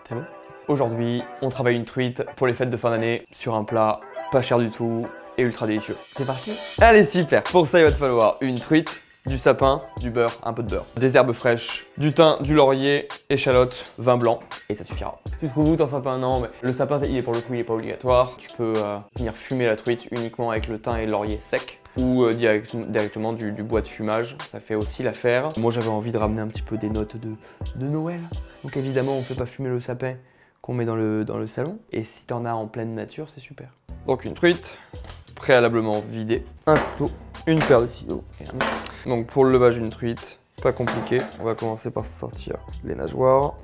C'est bon. Aujourd'hui, on travaille une truite pour les fêtes de fin d'année sur un plat pas cher du tout et ultra délicieux. C'est parti? Allez, super! Pour ça, il va te falloir une truite, du sapin, du beurre, un peu de beurre, des herbes fraîches, du thym, du laurier, échalote, vin blanc et ça suffira. Tu trouves où ton sapin? Non, mais le sapin, il est pour le coup, il est pas obligatoire. Tu peux venir fumer la truite uniquement avec le thym et le laurier sec ou directement du bois de fumage, ça fait aussi l'affaire. Moi, j'avais envie de ramener un petit peu des notes de Noël. Donc évidemment, on fait pas fumer le sapin qu'on met dans le salon. Et si t'en as en pleine nature, c'est super. Donc une truite, préalablement vidée, un couteau, une paire de ciseaux et un autre. Donc pour le levage d'une truite, pas compliqué, on va commencer par sortir les nageoires.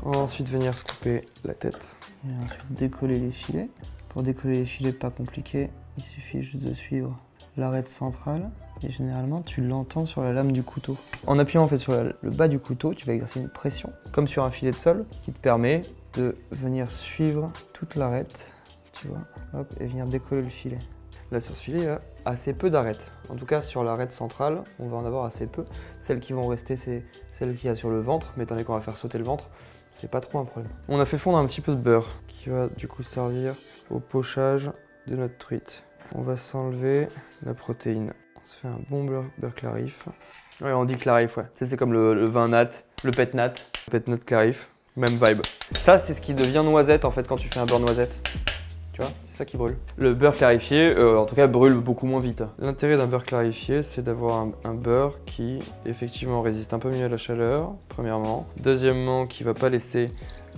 On va ensuite venir se couper la tête. Et ensuite décoller les filets. Pour décoller les filets, pas compliqué, il suffit juste de suivre l'arête centrale. Et généralement, tu l'entends sur la lame du couteau. En appuyant en fait sur le bas du couteau, tu vas exercer une pression, comme sur un filet de sol, qui te permet de venir suivre toute l'arête, tu vois, hop, et venir décoller le filet. Là, sur ce filet, il y a assez peu d'arêtes. En tout cas, sur l'arête centrale, on va en avoir assez peu. Celles qui vont rester, c'est celles qu'il y a sur le ventre, mais étant donné qu'on va faire sauter le ventre, c'est pas trop un problème. On a fait fondre un petit peu de beurre, qui va du coup servir au pochage de notre truite. On va s'enlever la protéine. On se fait un bon beurre clarif. Ouais, on dit clarif, ouais. C'est comme le vin nat, le pet nat clarif, même vibe. Ça, c'est ce qui devient noisette en fait quand tu fais un beurre noisette. Tu vois, c'est ça qui brûle. Le beurre clarifié, en tout cas, brûle beaucoup moins vite. L'intérêt d'un beurre clarifié, c'est d'avoir un beurre qui, effectivement, résiste un peu mieux à la chaleur, premièrement. Deuxièmement, qui va pas laisser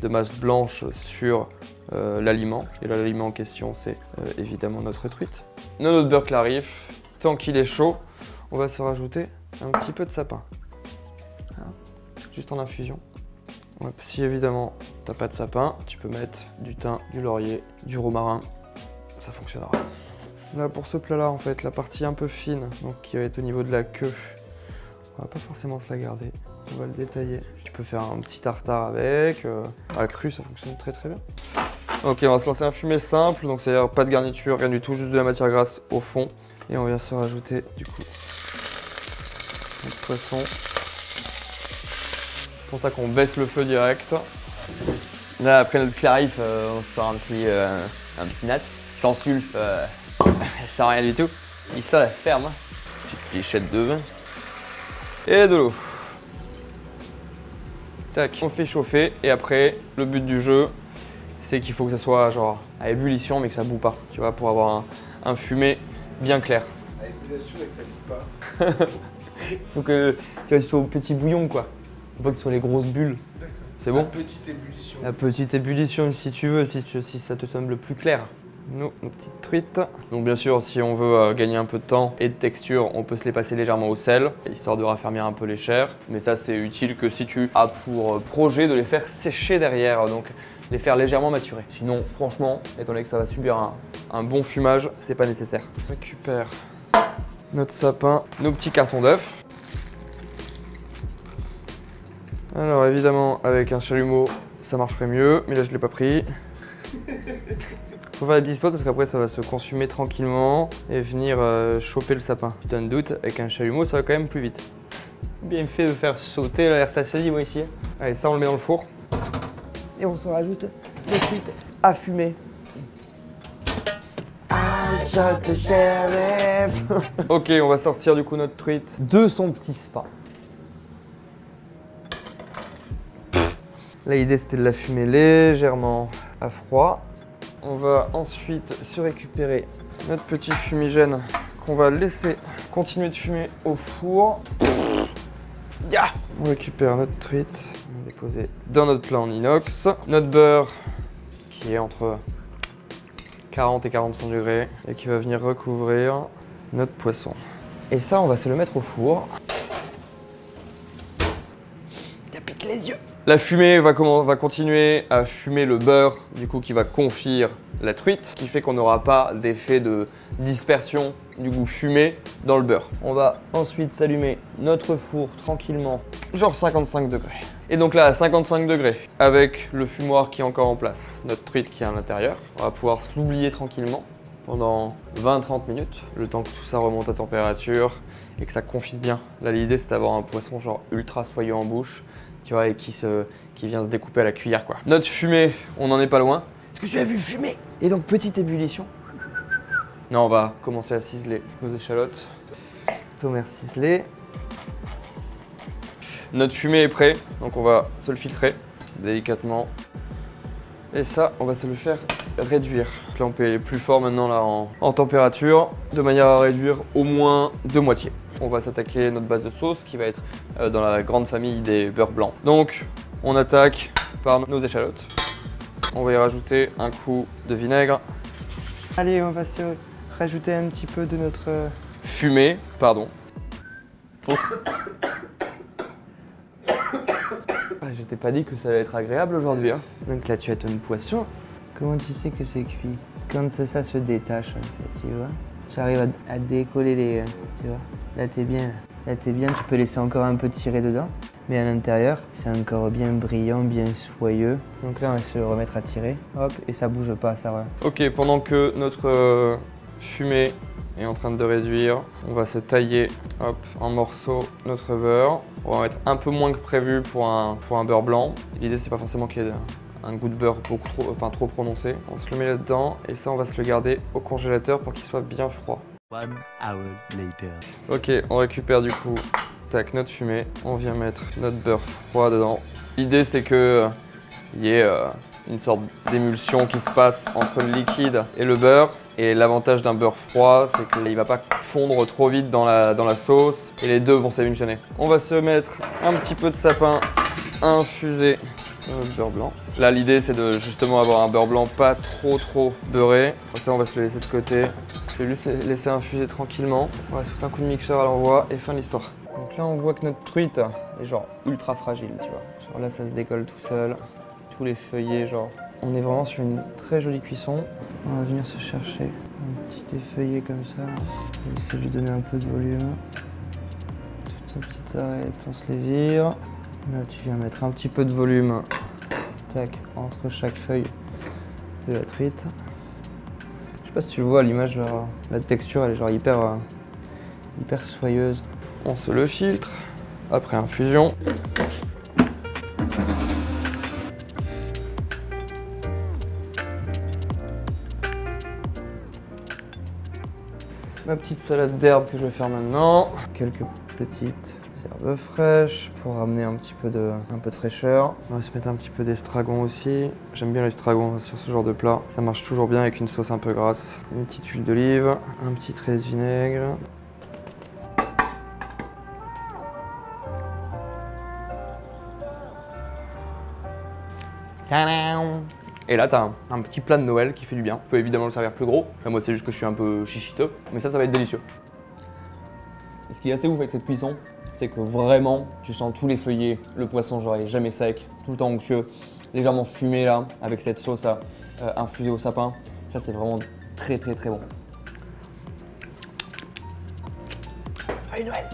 de masse blanche sur l'aliment. Et là, l'aliment en question, c'est évidemment notre truite. Notre beurre clarif, tant qu'il est chaud, on va se rajouter un petit peu de sapin. Voilà. Juste en infusion. Ouais, si évidemment t'as pas de sapin, tu peux mettre du thym, du laurier, du romarin, ça fonctionnera. Là pour ce plat là en fait, la partie un peu fine, donc qui va être au niveau de la queue, on va pas forcément se la garder, on va le détailler. Tu peux faire un petit tartare avec, à cru ça fonctionne très très bien. Ok, on va se lancer un fumet simple, donc c'est-à-dire pas de garniture, rien du tout, juste de la matière grasse au fond. Et on vient se rajouter du coup notre poisson. C'est pour ça qu'on baisse le feu direct. Là, après notre clarif, on sort un petit nat. Sans sulf, sans rien du tout. Il sent la ferme. Petite lichette de vin. Et de l'eau. Tac, on fait chauffer. Et après, le but du jeu, c'est qu'il faut que ça soit genre à ébullition, mais que ça boue pas. Tu vois, pour avoir un fumet bien clair. À ébullition et que ça boue pas. Faut que tu sois au petit bouillon, quoi. Faut pas que ce soit les grosses bulles. C'est bon? La petite ébullition. La petite ébullition si tu veux, si ça te semble plus clair. Nos petites truites. Donc bien sûr, si on veut gagner un peu de temps et de texture, on peut se les passer légèrement au sel, histoire de raffermir un peu les chairs. Mais ça, c'est utile que si tu as pour projet de les faire sécher derrière, donc les faire légèrement maturer. Sinon, franchement, étant donné que ça va subir un bon fumage, c'est pas nécessaire. On récupère notre sapin, nos petits cartons d'œufs. Alors évidemment, avec un chalumeau, ça marcherait mieux, mais là je l'ai pas pris. Faut faire des spots parce qu'après ça va se consumer tranquillement et venir choper le sapin. Si tu as un doute, avec un chalumeau, ça va quand même plus vite. Bien fait de faire sauter l'air stationné, moi ici. Allez, ça on le met dans le four. Et on se rajoute les truites à fumer. Ok, on va sortir du coup notre truite de son petit spa. Là, l'idée c'était de la fumer légèrement à froid. On va ensuite se récupérer notre petit fumigène qu'on va laisser continuer de fumer au four. Yeah, on récupère notre truite, on va déposer dans notre plat en inox. Notre beurre qui est entre 40 et 45 degrés et qui va venir recouvrir notre poisson. Et ça, on va se le mettre au four. Ça pique les yeux. La fumée va continuer à fumer le beurre, du coup qui va confire la truite, qui fait qu'on n'aura pas d'effet de dispersion du goût fumé dans le beurre. On va ensuite s'allumer notre four tranquillement, genre 55 degrés. Et donc là, à 55 degrés, avec le fumoir qui est encore en place, notre truite qui est à l'intérieur, on va pouvoir se l'oublier tranquillement pendant 20-30 minutes, le temps que tout ça remonte à température et que ça confise bien. Là, l'idée, c'est d'avoir un poisson genre ultra soyeux en bouche, tu vois, et qui qui vient se découper à la cuillère quoi. Notre fumée, on n'en est pas loin. Est-ce que tu as vu fumer? Et donc petite ébullition. Non, on va commencer à ciseler nos échalotes. Tomate ciselé. Notre fumée est prêt, donc on va se le filtrer délicatement. Et ça, on va se le faire réduire. Là, on peut aller plus fort maintenant là en température, de manière à réduire au moins de moitié. On va s'attaquer à notre base de sauce qui va être dans la grande famille des beurres blancs. Donc, on attaque par nos échalotes. On va y rajouter un coup de vinaigre. Allez, on va se rajouter un petit peu de notre... Fumée, pardon. Je t'ai pas dit que ça allait être agréable aujourd'hui. Hein. Donc là, tu as ton poisson. Comment tu sais que c'est cuit? Quand ça se détache, en fait, tu vois. Tu arrives à décoller les... tu vois. Là, t'es bien. Là, t'es bien. Tu peux laisser encore un peu tirer dedans. Mais à l'intérieur, c'est encore bien brillant, bien soyeux. Donc là, on va se remettre à tirer. Hop, et ça bouge pas, ça va. Ok, pendant que notre fumée est en train de réduire, on va se tailler hop, en morceaux notre beurre. On va en mettre un peu moins que prévu pour un beurre blanc. L'idée, c'est pas forcément qu'il y ait un goût de beurre trop prononcé. On se le met là-dedans et ça, on va se le garder au congélateur pour qu'il soit bien froid. 1 hour later. Ok, on récupère du coup notre fumée. On vient mettre notre beurre froid dedans. L'idée, c'est que il y ait une sorte d'émulsion qui se passe entre le liquide et le beurre. Et l'avantage d'un beurre froid, c'est qu'il ne va pas fondre trop vite dans la sauce et les deux vont s'émulsionner. On va se mettre un petit peu de sapin infusé dans notre beurre blanc. Là, l'idée, c'est de justement avoir un beurre blanc pas trop beurré. Ça, on va se le laisser de côté. Je vais juste laisser infuser tranquillement. On va se foutre un coup de mixeur à l'envoi et fin de l'histoire. Donc là, on voit que notre truite est genre ultra fragile, tu vois. Genre là, ça se décolle tout seul. Tous les feuillets, genre... On est vraiment sur une très jolie cuisson. On va venir se chercher un petit effeuillé comme ça. On va essayer de lui donner un peu de volume. Toutes nos petites arêtes, on se les vire. Là, tu viens mettre un petit peu de volume. Tac, entre chaque feuille de la truite. Je sais pas si tu le vois à l'image, la texture, elle est genre hyper soyeuse. On se le filtre après infusion. Ma petite salade d'herbes que je vais faire maintenant. Quelques petites herbes fraîches pour ramener un peu de fraîcheur. On va se mettre un petit peu d'estragon aussi. J'aime bien l'estragon sur ce genre de plat. Ça marche toujours bien avec une sauce un peu grasse. Une petite huile d'olive, un petit trait de vinaigre. Et là, t'as un petit plat de Noël qui fait du bien. Tu peux évidemment le servir plus gros. Là, moi, c'est juste que je suis un peu chichiteux. Mais ça va être délicieux. Et ce qui est assez ouf avec cette cuisson, c'est que vraiment, tu sens tous les feuillets. Le poisson, genre, il est jamais sec, tout le temps onctueux, légèrement fumé là, avec cette sauce infusée au sapin. Ça, c'est vraiment très bon. Joyeux Noël!